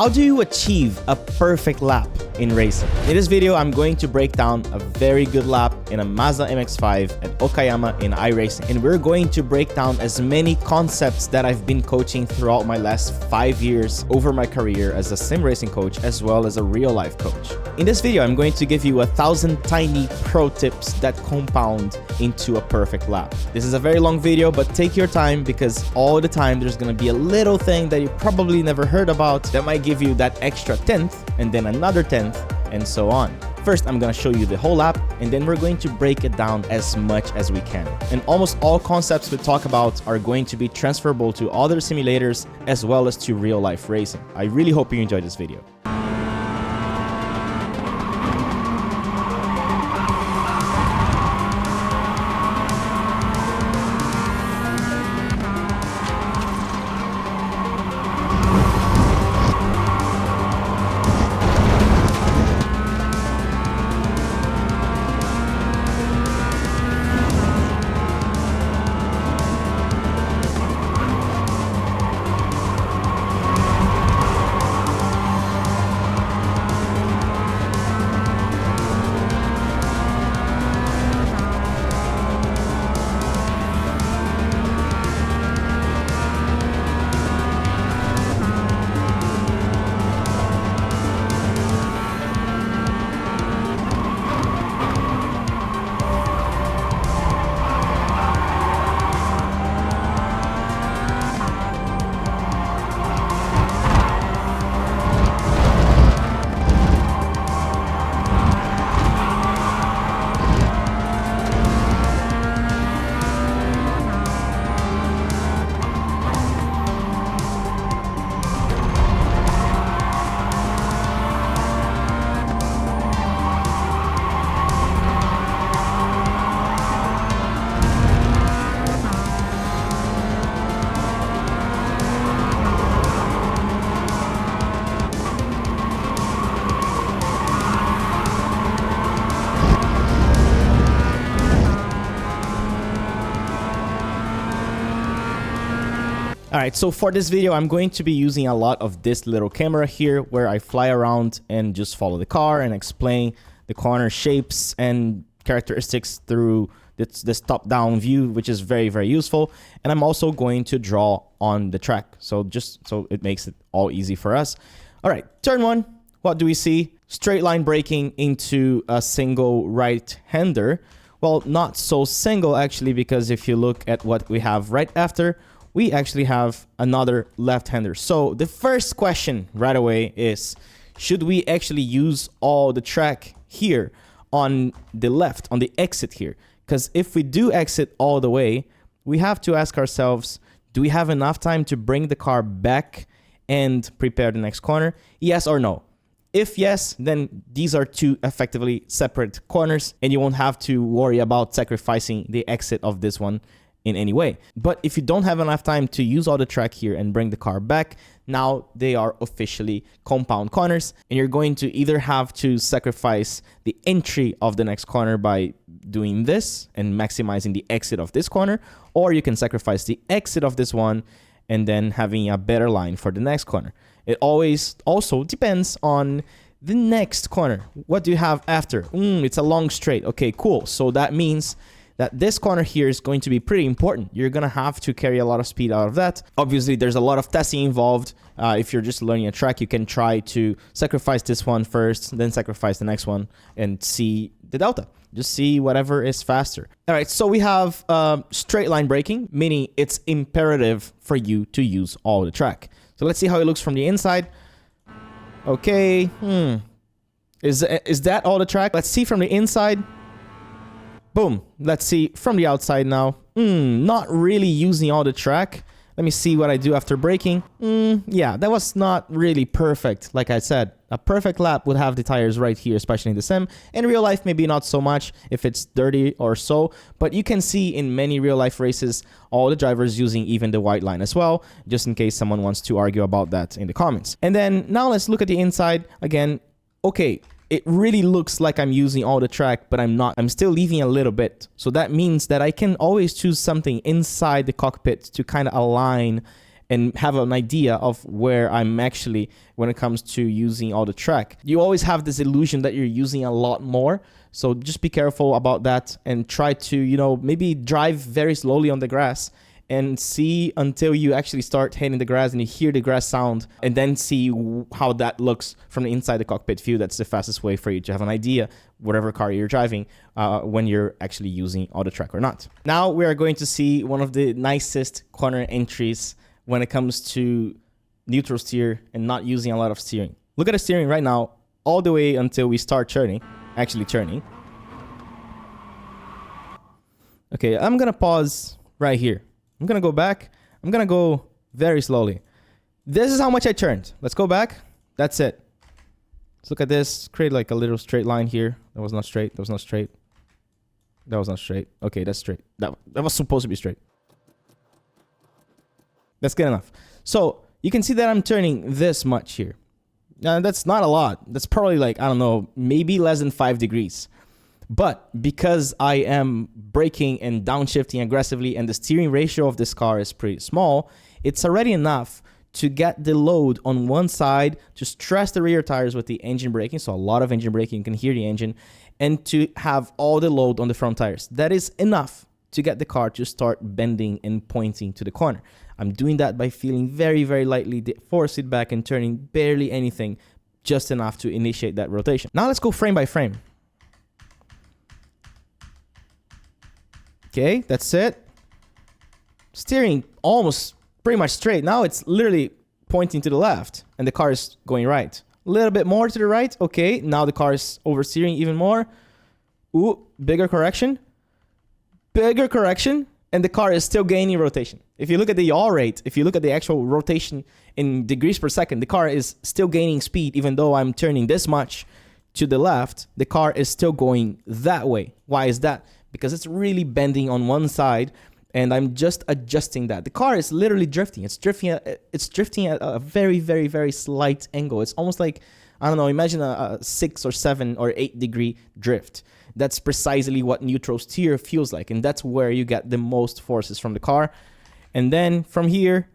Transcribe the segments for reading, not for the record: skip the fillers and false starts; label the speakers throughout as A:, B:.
A: How do you achieve a perfect lap in racing? In this video, I'm going to break down a very good lap in a Mazda MX-5 at Okayama in iRacing. And we're going to break down as many concepts that I've been coaching throughout my last 5 years over my career as a sim racing coach as well as a real life coach. In this video, I'm going to give you 1,000 tiny pro tips that compound into a perfect lap. This is a very long video, but take your time because all the time there's going to be a little thing that you probably never heard about that might give you that extra 10th and then another 10th and so on. First, I'm going to show you the whole lap and then we're going to break it down as much as we can. And almost all concepts we talk about are going to be transferable to other simulators as well as to real life racing. I really hope you enjoyed this video. Alright, so for this video, I'm going to be using a lot of this little camera here where I fly around and just follow the car and explain the corner shapes and characteristics through this top-down view, which is very, very useful. And I'm also going to draw on the track, so just so it makes it all easy for us. Alright, turn one, what do we see? Straight line braking into a single right-hander. Well, not so single actually, because if you look at what we have right after, we actually have another left-hander. So the first question right away is, should we actually use all the track here on the left, on the exit here? Because if we do exit all the way, we have to ask ourselves, do we have enough time to bring the car back and prepare the next corner? Yes or no? If yes, then these are two effectively separate corners and you won't have to worry about sacrificing the exit of this one in any way. But if you don't have enough time to use all the track here and bring the car back, now they are officially compound corners and you're going to either have to sacrifice the entry of the next corner by doing this and maximizing the exit of this corner, or you can sacrifice the exit of this one and then having a better line for the next corner. It always also depends on the next corner. What do you have after? It's a long straight. Okay, cool. So that means that this corner here is going to be pretty important. You're going to have to carry a lot of speed out of that. Obviously, there's a lot of testing involved. If you're just learning a track, you can try to sacrifice this one first, then sacrifice the next one and see the delta. Just see whatever is faster. All right, so we have straight line braking, meaning it's imperative for you to use all the track. So let's see how it looks from the inside. Okay, is that all the track? Let's see from the inside. Boom. Let's see from the outside now. Not really using all the track. Let me see what I do after braking. Yeah, that was not really perfect. Like I said, a perfect lap would have the tires right here, especially in the sim. In real life, maybe not so much if it's dirty or so, but you can see in many real life races, all the drivers using even the white line as well, just in case someone wants to argue about that in the comments. And then now let's look at the inside again. Okay, it really looks like I'm using all the track, but I'm not. I'm still leaving a little bit. So that means that I can always choose something inside the cockpit to kind of align and have an idea of where I'm actually when it comes to using all the track. You always have this illusion that you're using a lot more. So just be careful about that and try to, you know, maybe drive very slowly on the grass and see until you actually start hitting the grass and you hear the grass sound, and then see how that looks from the inside the cockpit view. That's the fastest way for you to have an idea, whatever car you're driving, when you're actually using auto track or not. Now we are going to see one of the nicest corner entries when it comes to neutral steer and not using a lot of steering. Look at the steering right now, all the way until we start turning, actually turning. Okay, I'm gonna pause right here. I'm gonna go back. I'm gonna go very slowly. This is how much I turned. Let's go back. That's it. Let's look at this. Create like a little straight line here. That was not straight. That was not straight. That was not straight. Okay, that's straight. That was supposed to be straight. That's good enough. So you can see that I'm turning this much here. Now that's not a lot. That's probably like, I don't know, maybe less than 5 degrees. But because I am braking and downshifting aggressively and the steering ratio of this car is pretty small, it's already enough to get the load on one side, to stress the rear tires with the engine braking, so a lot of engine braking, you can hear the engine, and to have all the load on the front tires. That is enough to get the car to start bending and pointing to the corner. I'm doing that by feeling very, very lightly, force it back and turning barely anything, just enough to initiate that rotation. Now let's go frame by frame. Okay, that's it. Steering almost pretty much straight. Now it's literally pointing to the left and the car is going right. A little bit more to the right. Okay, now the car is oversteering even more. Ooh, bigger correction. Bigger correction. And the car is still gaining rotation. If you look at the yaw rate, if you look at the actual rotation in degrees per second, the car is still gaining speed. Even though I'm turning this much to the left, the car is still going that way. Why is that? Because it's really bending on one side, and I'm just adjusting that. The car is literally drifting. It's drifting at a very, very, very slight angle. It's almost like, I don't know, imagine a 6 or 7 or 8 degree drift. That's precisely what neutral steer feels like, and that's where you get the most forces from the car. And then from here,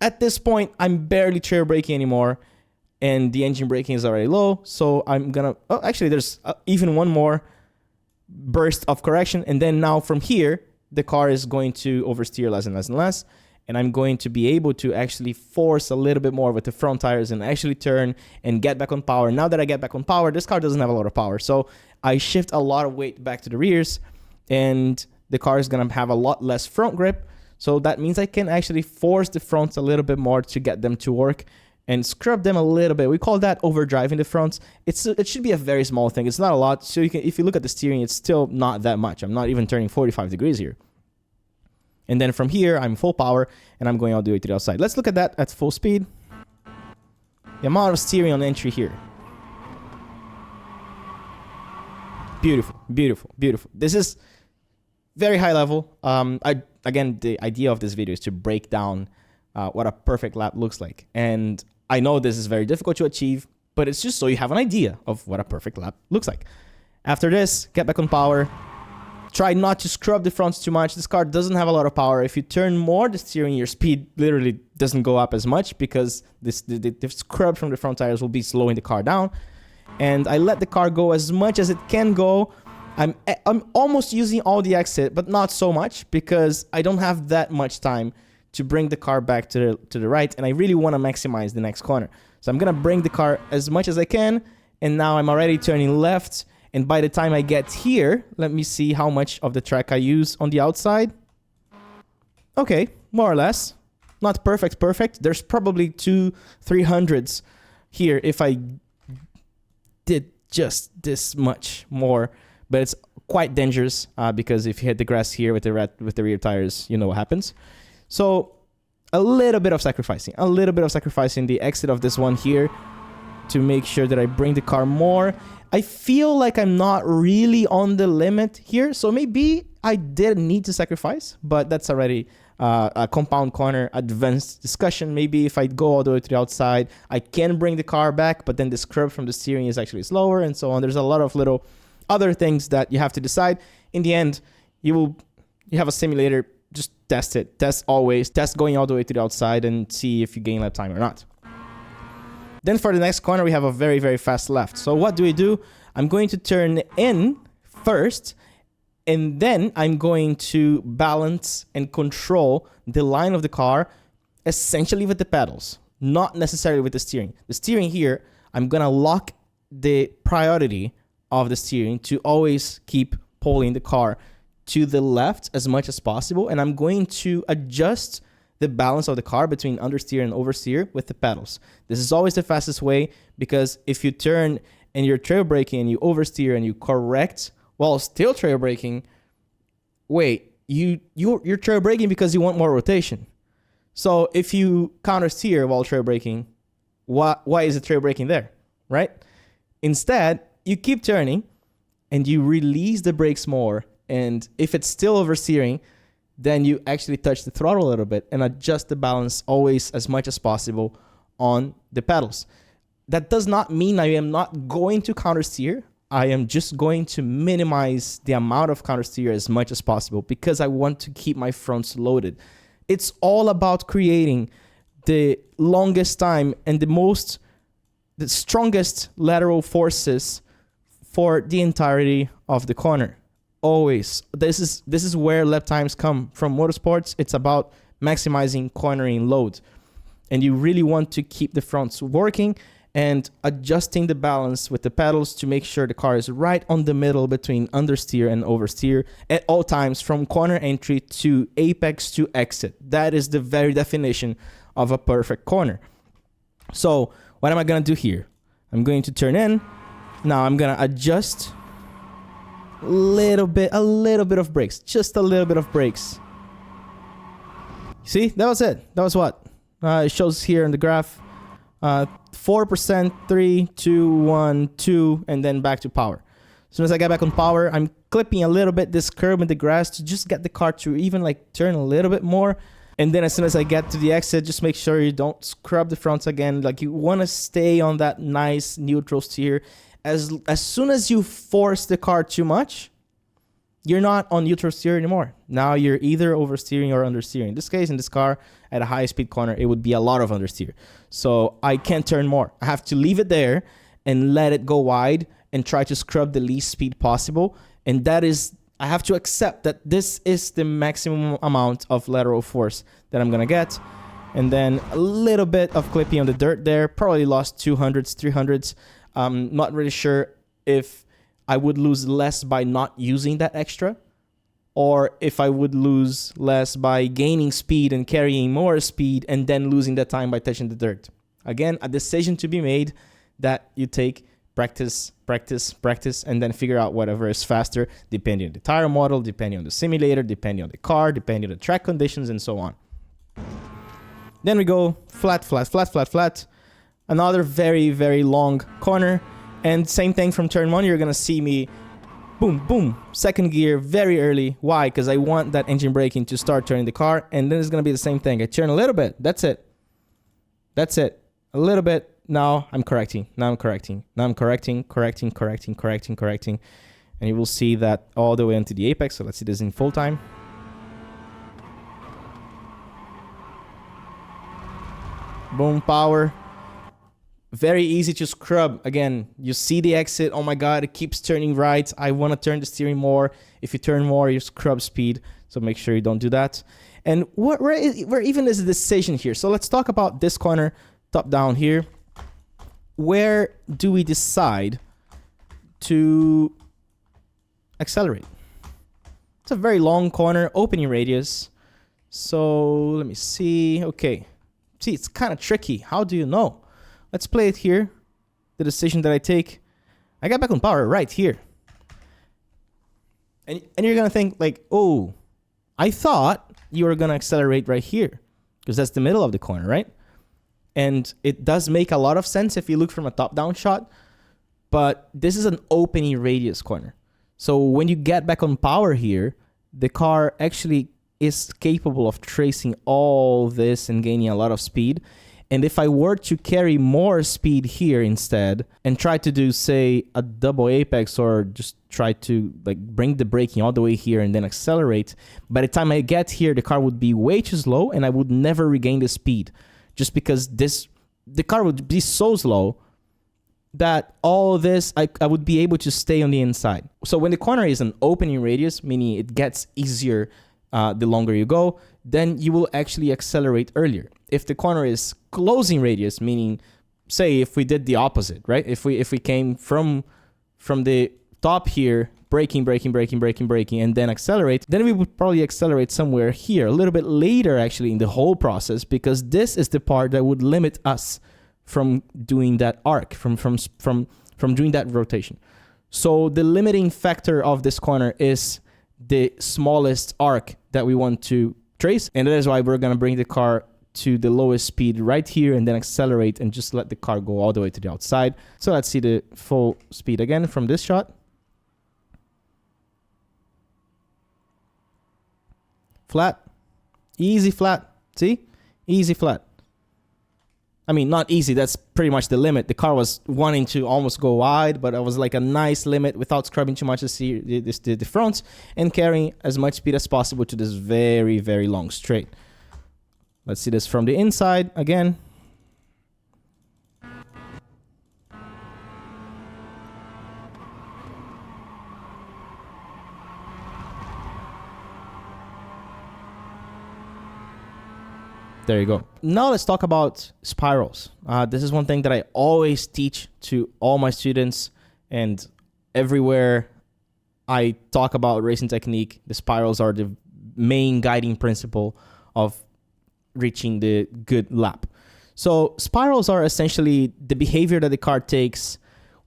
A: at this point, I'm barely chair braking anymore, and the engine braking is already low. So I'm gonna, oh, actually there's even one more burst of correction, and then now from here the car is going to oversteer less and less and less, and I'm going to be able to actually force a little bit more with the front tires and actually turn and get back on power. Now that I get back on power, this car doesn't have a lot of power, so I shift a lot of weight back to the rears, and the car is gonna have a lot less front grip, so that means I can actually force the fronts a little bit more to get them to work and scrub them a little bit. We call that overdriving the fronts. It should be a very small thing. It's not a lot. So you can, if you look at the steering, it's still not that much. I'm not even turning 45 degrees here. And then from here, I'm full power and I'm going all the way to the outside. Let's look at that at full speed. The amount of steering on entry here. Beautiful, beautiful, beautiful. This is very high level. Again, the idea of this video is to break down what a perfect lap looks like. And I know this is very difficult to achieve, but it's just so you have an idea of what a perfect lap looks like. After this, get back on power. Try not to scrub the fronts too much. This car doesn't have a lot of power. If you turn more the steering, your speed literally doesn't go up as much because the scrub from the front tires will be slowing the car down. And I let the car go as much as it can go. I'm almost using all the exit, but not so much because I don't have that much time to bring the car back to the right, and I really want to maximize the next corner. So I'm going to bring the car as much as I can, and now I'm already turning left, and by the time I get here, let me see how much of the track I use on the outside. Okay, more or less. Not perfect. There's probably 200-300s here if I did just this much more, but it's quite dangerous because if you hit the grass here with the rear tires, you know what happens. So a little bit of sacrificing the exit of this one here to make sure that I bring the car more. I feel like I'm not really on the limit here, so maybe I did need to sacrifice, but that's already a compound corner advanced discussion. Maybe if I go all the way to the outside, I can bring the car back, but then the scrub from the steering is actually slower and so on. There's a lot of little other things that you have to decide. In the end, you have a simulator just test it. Test always. Test going all the way to the outside and see if you gain lap time or not. Then for the next corner, we have a very, very fast left. So what do? I'm going to turn in first, and then I'm going to balance and control the line of the car essentially with the pedals, not necessarily with the steering. The steering here, I'm going to lock the priority of the steering to always keep pulling the car to the left as much as possible, and I'm going to adjust the balance of the car between understeer and oversteer with the pedals. This is always the fastest way, because if you turn and you're trail braking and you oversteer and you correct while still trail braking, wait, you're trail braking because you want more rotation. So if you counter steer while trail braking, why is it trail braking there, right? Instead, you keep turning and you release the brakes more, and if it's still oversteering, then you actually touch the throttle a little bit and adjust the balance always as much as possible on the pedals. That does not mean I am not going to countersteer. I am just going to minimize the amount of countersteer as much as possible because I want to keep my fronts loaded. It's all about creating the longest time and the strongest lateral forces for the entirety of the corner. Always. This is where lap times come from motorsports. It's about maximizing cornering load. And you really want to keep the fronts working and adjusting the balance with the pedals to make sure the car is right on the middle between understeer and oversteer at all times, from corner entry to apex to exit. That is the very definition of a perfect corner. So what am I going to do here? I'm going to turn in. Now I'm going to adjust a little bit of brakes, just a little bit of brakes. See, that was it. That was what it shows here in the graph. 4%, 3, 2, 1, 2, and then back to power. As soon as I get back on power, I'm clipping a little bit this curb in the grass to just get the car to even like turn a little bit more. And then as soon as I get to the exit, just make sure you don't scrub the fronts again. Like, you want to stay on that nice neutral steer. As soon as you force the car too much, you're not on neutral steer anymore. Now you're either oversteering or understeering. In this case, in this car, at a high speed corner, it would be a lot of understeer. So I can't turn more. I have to leave it there and let it go wide and try to scrub the least speed possible. And that is, I have to accept that this is the maximum amount of lateral force that I'm going to get. And then a little bit of clipping on the dirt there. Probably lost 200s, 300s. Not really sure if I would lose less by not using that extra, or if I would lose less by gaining speed and carrying more speed and then losing that time by touching the dirt. Again, a decision to be made that you take practice, practice, practice, and then figure out whatever is faster, depending on the tire model, depending on the simulator, depending on the car, depending on the track conditions, and so on. Then we go flat, flat, flat, flat, flat. Another very, very long corner. And same thing from turn one. You're going to see me boom, boom, second gear very early. Why? Because I want that engine braking to start turning the car. And then it's going to be the same thing. I turn a little bit. That's it. That's it. A little bit. Now I'm correcting. Now I'm correcting. Now I'm correcting, correcting, correcting, correcting, correcting. And you will see that all the way into the apex. So let's see this in full time. Boom, power. Very easy to scrub. Again, you see the exit. Oh my God, it keeps turning right. I want to turn the steering more. If you turn more, you scrub speed. So make sure you don't do that. And where even is the decision here? So let's talk about this corner, top down here. Where do we decide to accelerate? It's a very long corner, opening radius. So let me see. Okay. See, it's kind of tricky. How do you know? Let's play it here. The decision that I take. I got back on power right here. And you're going to think like, oh, I thought you were going to accelerate right here. Because that's the middle of the corner, right? And it does make a lot of sense if you look from a top-down shot. But this is an opening radius corner. So when you get back on power here, the car actually is capable of tracing all this and gaining a lot of speed. And if I were to carry more speed here instead and try to do, say, a double apex, or just try to like bring the braking all the way here and then accelerate, by the time I get here, the car would be way too slow and I would never regain the speed, just because the car would be so slow that all this, I would be able to stay on the inside. So when the corner is an opening radius, meaning it gets easier the longer you go, then you will actually accelerate earlier. If the corner is closing radius, meaning, say, if we did the opposite, right? If we came from the top here, braking, and then accelerate, then we would probably accelerate somewhere here, a little bit later actually in the whole process, because this is the part that would limit us from doing that arc, from doing that rotation. So the limiting factor of this corner is the smallest arc that we want to trace, and that is why we're going to bring the car to the lowest speed right here and then accelerate and just let the car go all the way to the outside. So let's see the full speed again from this shot. Flat, easy flat, see? Easy flat. I mean, not easy, that's pretty much the limit. The car was wanting to almost go wide, but it was like a nice limit without scrubbing too much the fronts and carrying as much speed as possible to this very, very long straight. Let's see this from the inside again. There you go. Now let's talk about spirals. This is one thing that I always teach to all my students, and everywhere I talk about racing technique, the spirals are the main guiding principle of reaching the good lap. So spirals are essentially the behavior that the car takes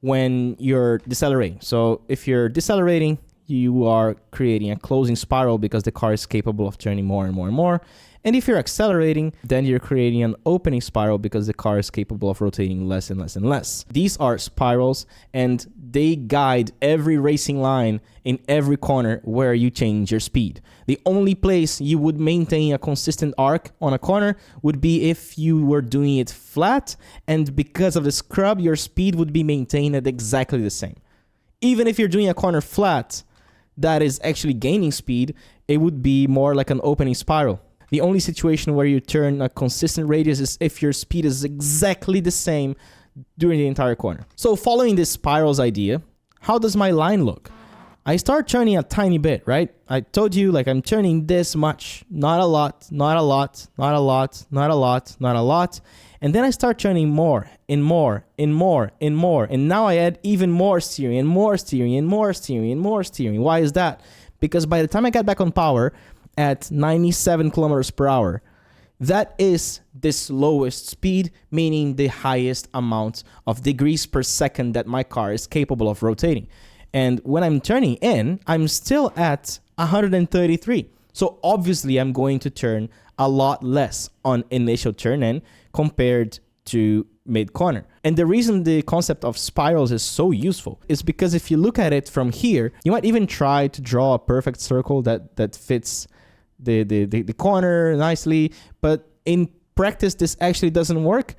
A: when you're decelerating. So if you're decelerating, you are creating a closing spiral because the car is capable of turning more and more and more. And if you're accelerating, then you're creating an opening spiral because the car is capable of rotating less and less and less. These are spirals, and they guide every racing line in every corner where you change your speed. The only place you would maintain a consistent arc on a corner would be if you were doing it flat, and because of the scrub, your speed would be maintained at exactly the same. Even if you're doing a corner flat that is actually gaining speed, it would be more like an opening spiral. The only situation where you turn a consistent radius is if your speed is exactly the same during the entire corner. So following this spirals idea, how does my line look? I start turning a tiny bit, right? I told you, like, I'm turning this much, not a lot, not a lot, not a lot, not a lot, not a lot. And then I start turning more and more and more and more. And now I add even more steering and more steering and more steering and more steering. Why is that? Because by the time I got back on power, at 97 kilometers per hour, that is the slowest speed, meaning the highest amount of degrees per second that my car is capable of rotating. And when I'm turning in, I'm still at 133. So obviously I'm going to turn a lot less on initial turn in compared to mid corner. And the reason the concept of spirals is so useful is because if you look at it from here, you might even try to draw a perfect circle that fits the corner nicely, but in practice this actually doesn't work.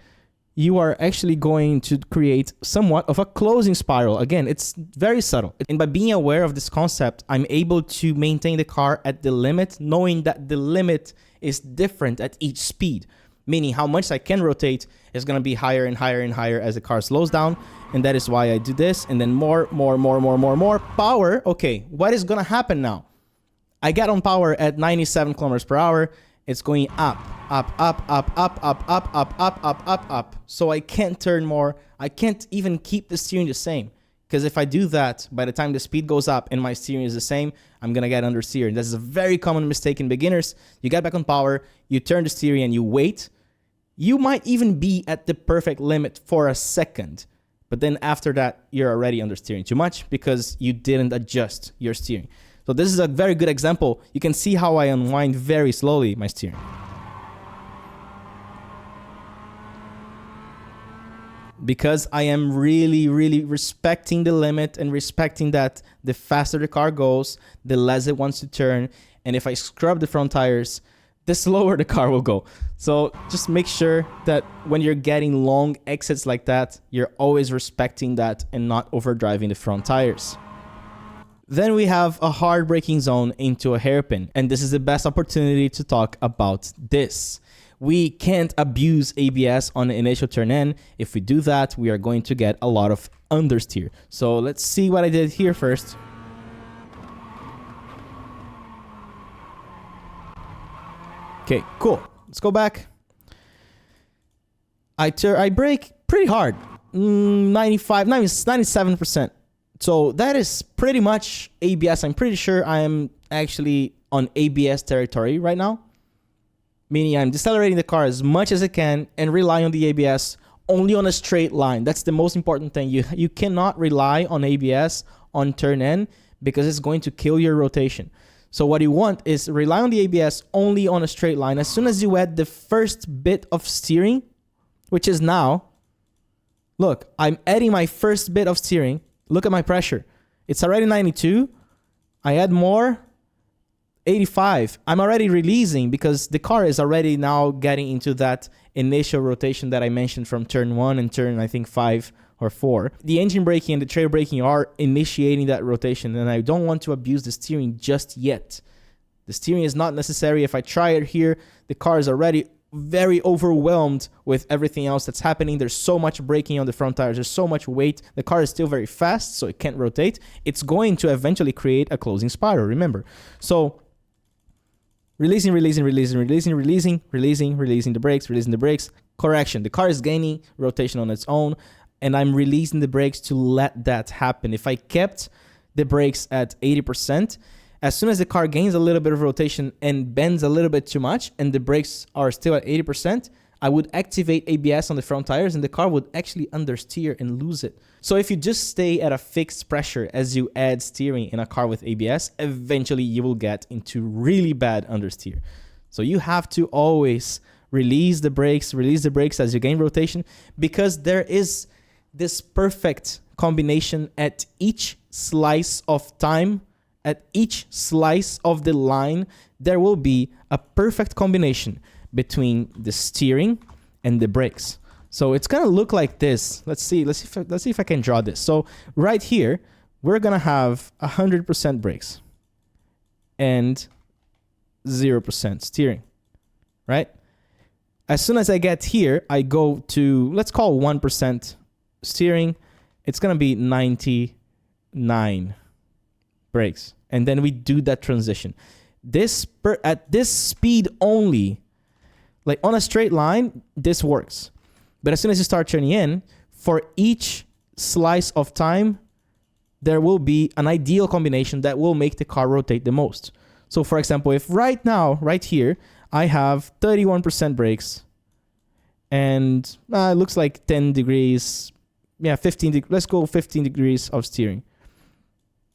A: You are actually going to create somewhat of a closing spiral. Again, it's very subtle. And by being aware of this concept, I'm able to maintain the car at the limit, knowing that the limit is different at each speed, meaning how much I can rotate is going to be higher and higher and higher as the car slows down. And that is why I do this, and then more power. Okay, what is going to happen now? I get on power at 97 kilometers per hour. It's going up. So I can't turn more. I can't even keep the steering the same. Because if I do that, by the time the speed goes up and my steering is the same, I'm going to get understeer. And this is a very common mistake in beginners. You get back on power, you turn the steering and you wait. You might even be at the perfect limit for a second. But then after that, you're already understeering too much because you didn't adjust your steering. So this is a very good example. You can see how I unwind very slowly my steering. Because I am really, really respecting the limit and respecting that the faster the car goes, the less it wants to turn. And if I scrub the front tires, the slower the car will go. So just make sure that when you're getting long exits like that, you're always respecting that and not overdriving the front tires. Then we have a hard braking zone into a hairpin, and this is the best opportunity to talk about this. We can't abuse ABS on the initial turn in. If we do that, we are going to get a lot of understeer. So let's see what I did here first. Okay, cool. Let's go back. I brake pretty hard. 97%. So that is pretty much ABS. I'm pretty sure I am actually on ABS territory right now. Meaning I'm decelerating the car as much as I can and rely on the ABS only on a straight line. That's the most important thing. You cannot rely on ABS on turn in because it's going to kill your rotation. So what you want is rely on the ABS only on a straight line. As soon as you add the first bit of steering, which is now, look, I'm adding my first bit of steering. Look at my pressure. It's already 92. I add more, 85. I'm already releasing because the car is already now getting into that initial rotation that I mentioned from turn 1 and turn, I think, 5 or 4. The engine braking and the trail braking are initiating that rotation, and I don't want to abuse the steering just yet. The steering is not necessary. If I try it here, the car is already very overwhelmed with everything else that's happening. There's so much braking on the front tires. There's so much weight. The car is still very fast, so it can't rotate. It's going to eventually create a closing spiral, remember. So releasing the brakes. Correction. The car is gaining rotation on its own, and I'm releasing the brakes to let that happen. If I kept the brakes at 80%, as soon as the car gains a little bit of rotation and bends a little bit too much, and the brakes are still at 80%, I would activate ABS on the front tires, and the car would actually understeer and lose it. So if you just stay at a fixed pressure as you add steering in a car with ABS, eventually you will get into really bad understeer. So you have to always release the brakes as you gain rotation, because there is this perfect combination at each slice of time, at each slice of the line. There will be a perfect combination between the steering and the brakes. So it's gonna look like this. Let's see if I can draw this. So right here, we're gonna have 100% brakes and 0% steering, right? As soon as I get here, I go to, let's call 1% steering. It's gonna be 99 brakes, and then we do that transition. At this speed only, like on a straight line, this works. But as soon as you start turning in, for each slice of time, there will be an ideal combination that will make the car rotate the most. So for example, if right now, right here, I have 31% brakes and it looks like 10 degrees, yeah, 15, let's go 15 degrees of steering.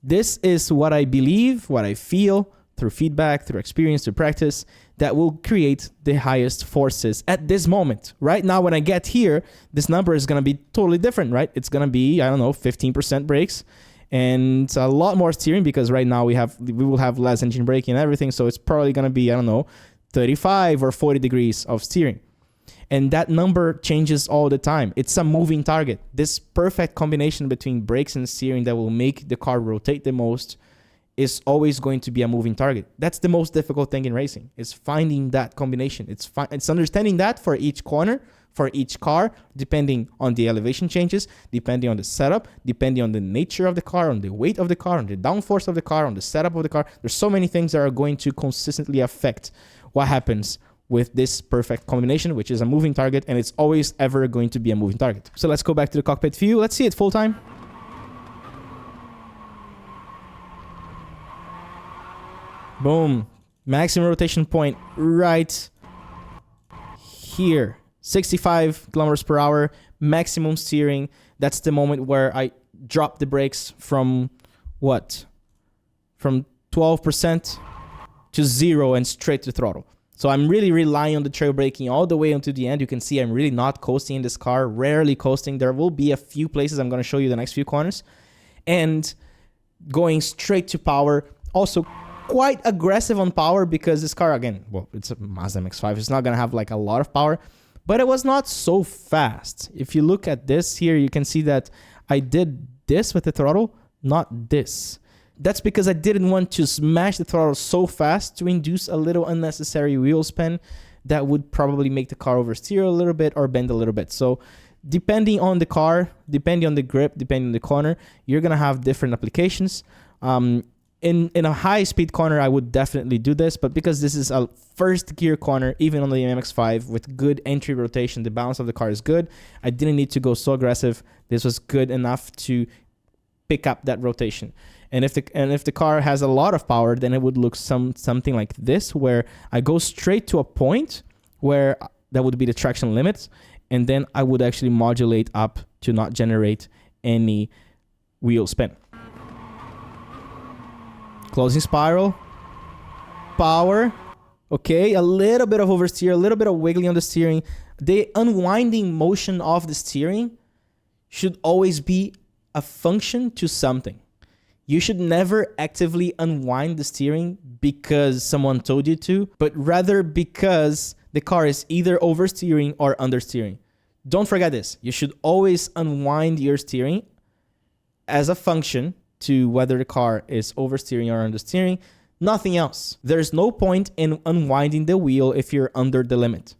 A: This is what I believe, what I feel through feedback, through experience, through practice, that will create the highest forces at this moment. Right now, when I get here, this number is going to be totally different, right? It's going to be, I don't know, 15% brakes and a lot more steering, because right now we will have less engine braking and everything. So it's probably going to be, I don't know, 35 or 40 degrees of steering. And that number changes all the time. It's a moving target. This perfect combination between brakes and steering that will make the car rotate the most is always going to be a moving target. That's the most difficult thing in racing, is finding that combination. It's understanding that for each corner, for each car, depending on the elevation changes, depending on the setup, depending on the nature of the car, on the weight of the car, on the downforce of the car, on the setup of the car. There's so many things that are going to consistently affect what happens with this perfect combination, which is a moving target, and it's always ever going to be a moving target. So let's go back to the cockpit view. Let's see it full time. Boom. Maximum rotation point right here. 65 kilometers per hour. Maximum steering. That's the moment where I drop the brakes from what? From 12% to 0 and straight to throttle. So I'm really relying on the trail braking all the way until the end. You can see I'm really not coasting in this car. Rarely coasting. There will be a few places I'm going to show you the next few corners. And going straight to power. Also quite aggressive on power because this car, again, well, it's a Mazda MX-5. It's not going to have like a lot of power, but it was not so fast. If you look at this here, you can see that I did this with the throttle, not this. That's because I didn't want to smash the throttle so fast to induce a little unnecessary wheel spin that would probably make the car oversteer a little bit or bend a little bit. So depending on the car, depending on the grip, depending on the corner, you're going to have different applications. In a high speed corner, I would definitely do this, but because this is a first gear corner, even on the MX-5 with good entry rotation, the balance of the car is good. I didn't need to go so aggressive. This was good enough to pick up that rotation. And if the car has a lot of power, then it would look something like this, where I go straight to a point where that would be the traction limits, and then I would actually modulate up to not generate any wheel spin. Closing spiral, power, okay, a little bit of oversteer, a little bit of wiggling on the steering. The unwinding motion of the steering should always be a function to something. You should never actively unwind the steering because someone told you to, but rather because the car is either oversteering or understeering. Don't forget this. You should always unwind your steering as a function to whether the car is oversteering or understeering, nothing else. There's no point in unwinding the wheel if you're under the limit.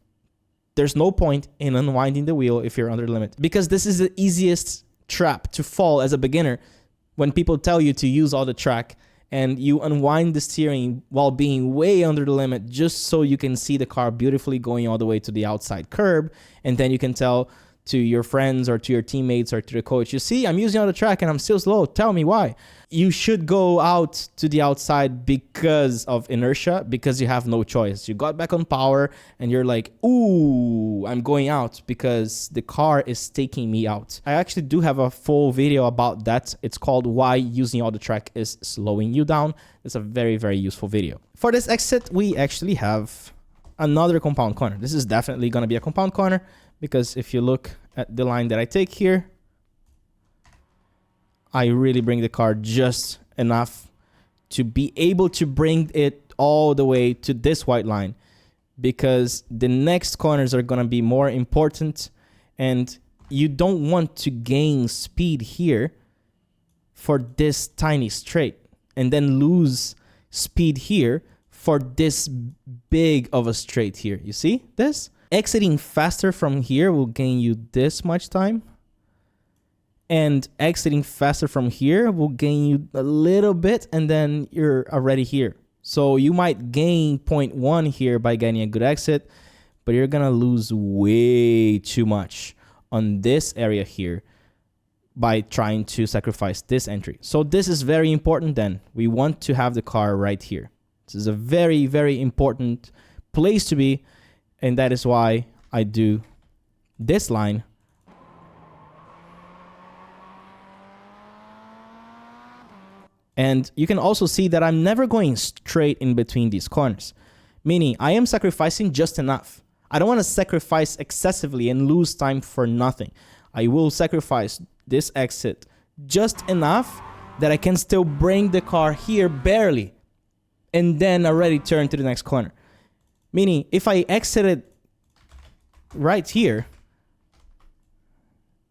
A: There's no point in unwinding the wheel if you're under the limit, because this is the easiest trap to fall as a beginner when people tell you to use all the track and you unwind the steering while being way under the limit just so you can see the car beautifully going all the way to the outside curb, and then you can tell to your friends or to your teammates or to the coach, you see, I'm using all the track and I'm still slow. Tell me why. You should go out to the outside because of inertia, because you have no choice. You got back on power and you're like, ooh, I'm going out because the car is taking me out. I actually do have a full video about that. It's called Why Using All the Track is Slowing You Down. It's a very, very useful video. For this exit, we actually have another compound corner. This is definitely going to be a compound corner, because if you look at the line that I take here, I really bring the car just enough to be able to bring it all the way to this white line, because the next corners are going to be more important and you don't want to gain speed here for this tiny straight and then lose speed here for this big of a straight here. You see this? Exiting faster from here will gain you this much time, and exiting faster from here will gain you a little bit, and then you're already here. So you might gain 0.1 here by getting a good exit, but you're gonna lose way too much on this area here by trying to sacrifice this entry. So this is very important then. We want to have the car right here. This is a very, very important place to be, and that is why I do this line. And you can also see that I'm never going straight in between these corners, meaning I am sacrificing just enough. I don't want to sacrifice excessively and lose time for nothing. I will sacrifice this exit just enough that I can still bring the car here barely and then already turn to the next corner. Meaning, if I exited right here,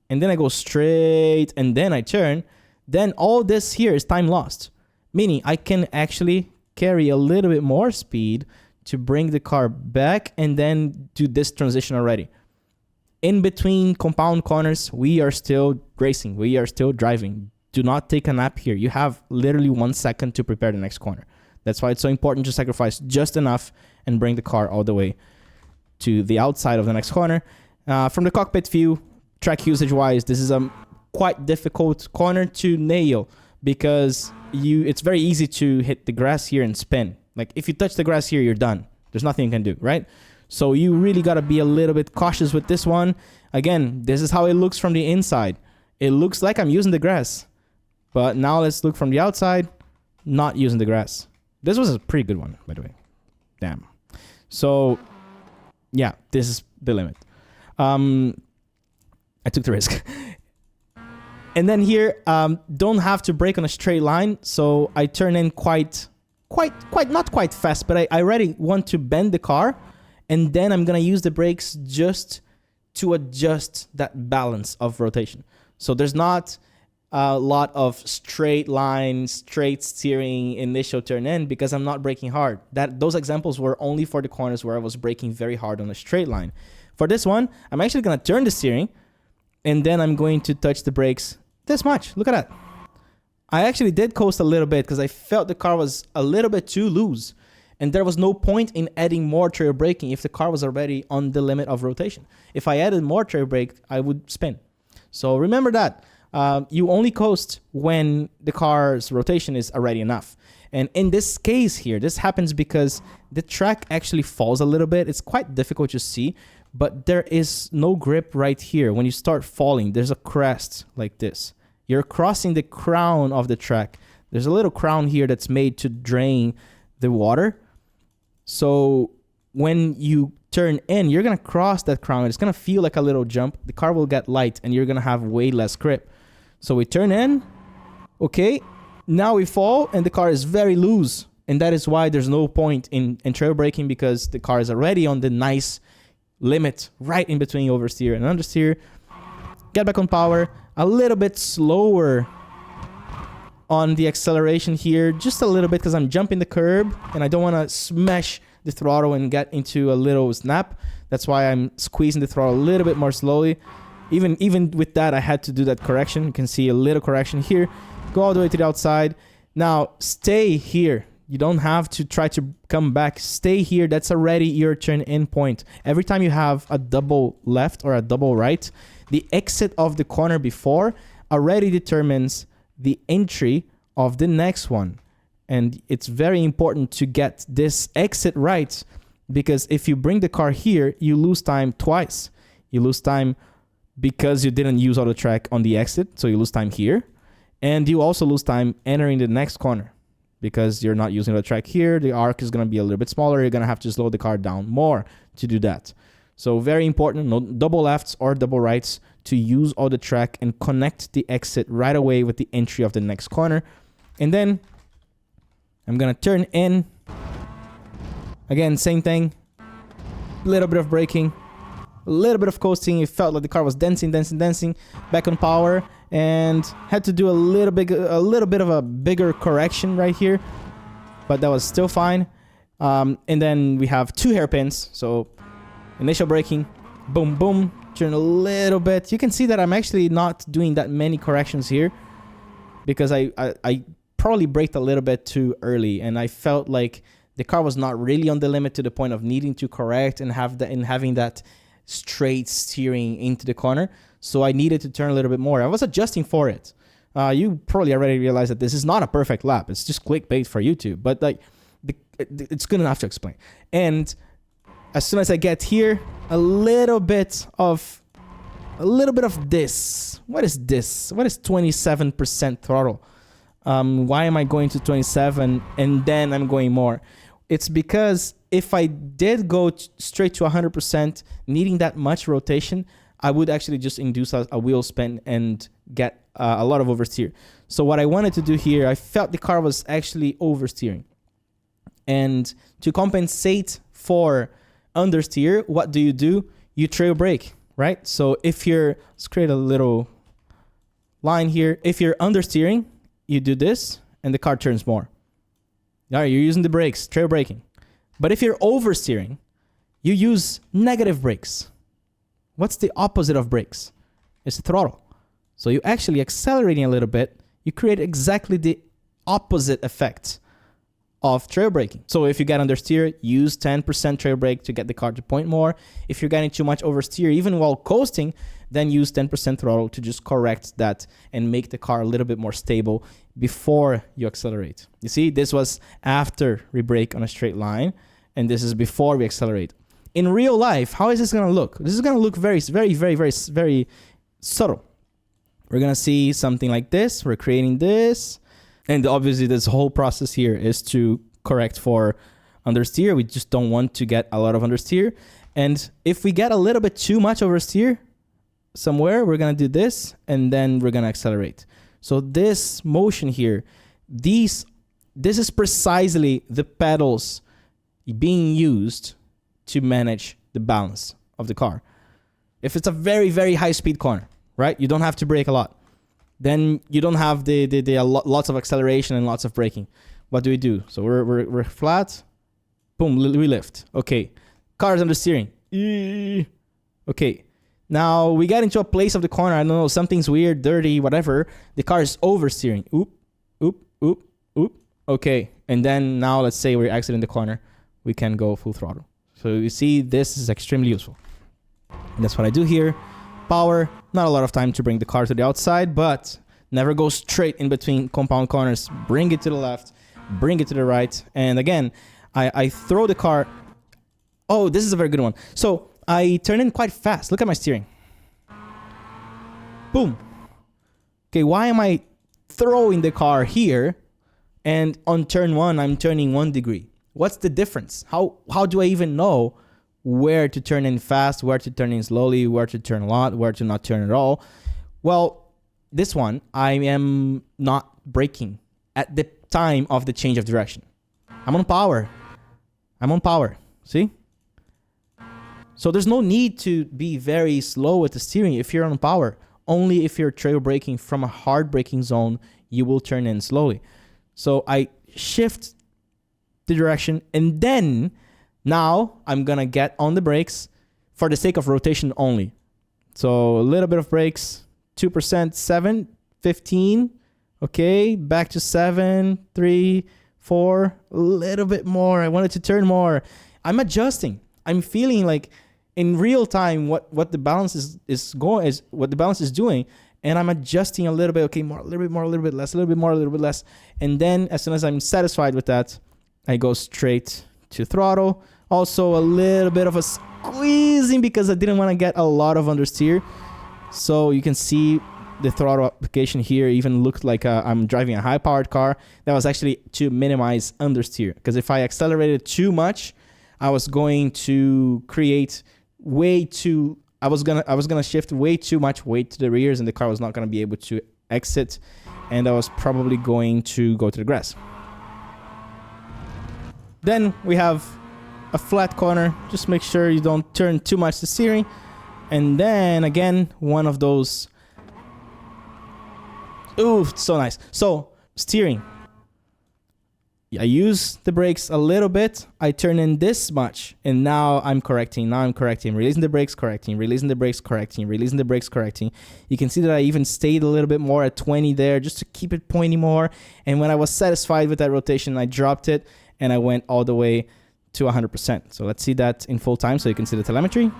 A: and then I go straight, and then I turn, then all this here is time lost. Meaning, I can actually carry a little bit more speed to bring the car back, and then do this transition already. In between compound corners, we are still racing. We are still driving. Do not take a nap here. You have literally 1 second to prepare the next corner. That's why it's so important to sacrifice just enough and bring the car all the way to the outside of the next corner. From the cockpit view, track usage wise, this is a quite difficult corner to nail, because it's very easy to hit the grass here and spin. Like if you touch the grass here, you're done. There's nothing you can do, right? So you really got to be a little bit cautious with this one. Again, this is how it looks from the inside. It looks like I'm using the grass, but now let's look from the outside, not using the grass. This was a pretty good one, by the way. Damn. So, yeah, this is the limit. I took the risk. And then here, don't have to brake on a straight line, so I turn in quite not quite fast, but I already want to bend the car, and then I'm gonna use the brakes just to adjust that balance of rotation. So there's not a lot of straight line, straight steering initial turn in because I'm not braking hard. Those examples were only for the corners where I was braking very hard on a straight line. For this one, I'm actually gonna turn the steering, and then I'm going to touch the brakes this much. Look at that. I actually did coast a little bit because I felt the car was a little bit too loose, and there was no point in adding more trail braking if the car was already on the limit of rotation. If I added more trail brake, I would spin. So remember that. You only coast when the car's rotation is already enough. And in this case here, this happens because the track actually falls a little bit. It's quite difficult to see, but there is no grip right here. When you start falling, there's a crest like this. You're crossing the crown of the track. There's a little crown here that's made to drain the water. So when you turn in, you're going to cross that crown. It's going to feel like a little jump. The car will get light, and you're going to have way less grip. So we turn in. Okay. Now we fall, and the car is very loose. And that is why there's no point in trail braking, because the car is already on the nice limit right in between oversteer and understeer. Get back on power. A little bit slower on the acceleration here, just a little bit, because I'm jumping the curb and I don't want to smash the throttle and get into a little snap. That's why I'm squeezing the throttle a little bit more slowly. Even with that, I had to do that correction. You can see a little correction here. Go all the way to the outside. Now stay here. You don't have to try to come back. Stay here. That's already your turn in point. Every time you have a double left or a double right, the exit of the corner before already determines the entry of the next one. And it's very important to get this exit right, because if you bring the car here, you lose time twice. You lose time because you didn't use auto track on the exit, so you lose time here. And you also lose time entering the next corner because you're not using auto track here. The arc is going to be a little bit smaller. You're going to have to slow the car down more to do that. So very important, no double lefts or double rights, to use all the track and connect the exit right away with the entry of the next corner. And then I'm going to turn in. Again, same thing. A little bit of braking, a little bit of coasting. It felt like the car was dancing. Back on power, and had to do a little bit of a bigger correction right here, but that was still fine. And then we have 2 hairpins. So initial braking, boom, boom, turn a little bit. You can see that I'm actually not doing that many corrections here because I probably braked a little bit too early, and I felt like the car was not really on the limit to the point of needing to correct and having that straight steering into the corner. So I needed to turn a little bit more. I was adjusting for it. You probably already realized that this is not a perfect lap. It's just clickbait for YouTube, but like it's good enough to explain. And as soon as I get here, a little bit of this. What is this? What is 27% throttle? Why am I going to 27 and then I'm going more? It's because if I did go straight to 100%, needing that much rotation, I would actually just induce a wheel spin and get a lot of oversteer. So what I wanted to do here, I felt the car was actually oversteering. And to compensate for understeer, what do? You trail brake, right? So if let's create a little line here. If you're understeering, you do this and the car turns more. All right, you're using the brakes, trail braking. But if you're oversteering, you use negative brakes. What's the opposite of brakes? It's the throttle. So you actually accelerating a little bit, you create exactly the opposite effect of trail braking. So if you get understeer, use 10% trail brake to get the car to point more. If you're getting too much oversteer, even while coasting, then use 10% throttle to just correct that and make the car a little bit more stable before you accelerate. You see, this was after we brake on a straight line, and this is before we accelerate. In real life, how is this going to look? This is going to look very, very, very, very, very subtle. We're going to see something like this. We're creating this. And obviously, this whole process here is to correct for understeer. We just don't want to get a lot of understeer. And if we get a little bit too much oversteer somewhere, we're going to do this, and then we're going to accelerate. So this motion here, these this is precisely the pedals being used to manage the balance of the car. If it's a very, very high speed corner, right? You don't have to brake a lot. Then you don't have the lots of acceleration and lots of braking. What do we do? So we're flat. Boom, we lift. Okay. Car's under steering. Okay. Now we get into a place of the corner. I don't know, something's weird, dirty, whatever. The car is oversteering. Oop, oop, oop, oop. Okay. And then now let's say we're exiting the corner. We can go full throttle. So you see, this is extremely useful. And that's what I do here. Power, not a lot of time to bring the car to the outside, but never go straight in between compound corners. Bring it to the left, bring it to the right. And again, I throw the car. Oh, this is a very good one. So I turn in quite fast. Look at my steering. Boom. Okay, why am I throwing the car here and on turn 1, I'm turning 1 degree? What's the difference? How do I even know where to turn in fast, where to turn in slowly, where to turn a lot, where to not turn at all? Well, this one, I am not braking at the time of the change of direction. I'm on power. See? So there's no need to be very slow with the steering if you're on power. Only if you're trail braking from a hard braking zone, you will turn in slowly. So I shift the direction, and then now I'm gonna get on the brakes for the sake of rotation only. So a little bit of brakes, 2%, 7, 15. Okay, back to 7, 3, 4, a little bit more. I wanted to turn more. I'm adjusting. I'm feeling like in real time what the balance is what the balance is doing, and I'm adjusting a little bit. Okay, more, a little bit more, a little bit less, a little bit more, a little bit less, and then as soon as I'm satisfied with that, I go straight to throttle. Also a little bit of a squeezing because I didn't want to get a lot of understeer. So you can see the throttle application here even looked like I'm driving a high-powered car. That was actually to minimize understeer, because if I accelerated too much, I was going to create I was gonna shift way too much weight to the rears, and the car was not gonna be able to exit, and I was probably going to go to the grass. Then we have a flat corner. Just make sure you don't turn too much the steering. And then again, one of those. Ooh, so nice. So steering. I use the brakes a little bit. I turn in this much, and now I'm correcting. Releasing the brakes, correcting. Releasing the brakes, correcting. Releasing the brakes, correcting. You can see that I even stayed a little bit more at 20 there, just to keep it pointy more. And when I was satisfied with that rotation, I dropped it, and I went all the way to 100%. So let's see that in full time so you can see the telemetry.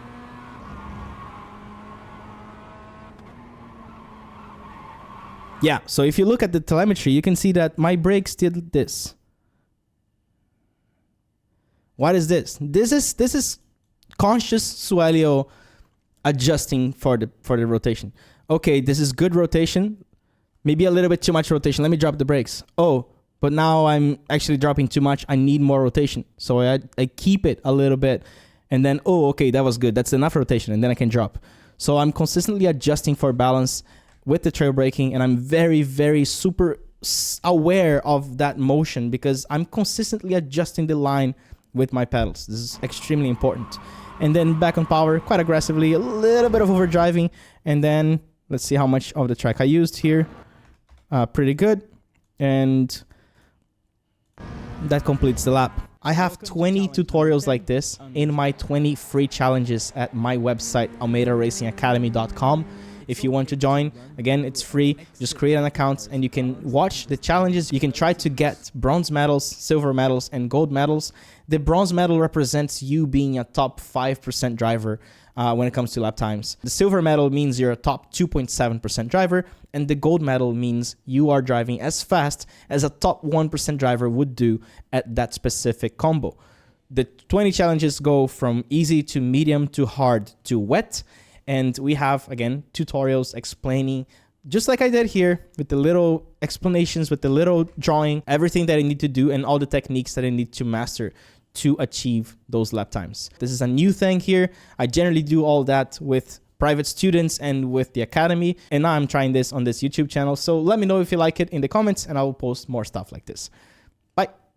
A: Yeah, so if you look at the telemetry, you can see that my brakes did this. What is this? This is conscious Suelio adjusting for the rotation. Okay, this is good rotation. Maybe a little bit too much rotation. Let me drop the brakes. Oh, but now I'm actually dropping too much. I need more rotation. So I keep it a little bit. And then, oh, okay, that was good. That's enough rotation. And then I can drop. So I'm consistently adjusting for balance with the trail braking. And I'm very, very super aware of that motion because I'm consistently adjusting the line with my pedals. This is extremely important. And then back on power, quite aggressively, a little bit of overdriving. And then let's see how much of the track I used here. Pretty good. And that completes the lap. I have 20 tutorials like this in my 20 free challenges at my website, almeidaracingacademy.com. If you want to join, again, it's free. Just create an account and you can watch the challenges. You can try to get bronze medals, silver medals, and gold medals. The bronze medal represents you being a top 5% driver when it comes to lap times. The silver medal means you're a top 2.7% driver, and the gold medal means you are driving as fast as a top 1% driver would do at that specific combo. The 20 challenges go from easy to medium to hard to wet. And we have, again, tutorials explaining, just like I did here, with the little explanations, with the little drawing, everything that I need to do and all the techniques that I need to master to achieve those lap times. This is a new thing here. I generally do all that with private students and with the academy. And now I'm trying this on this YouTube channel. So let me know if you like it in the comments and I will post more stuff like this.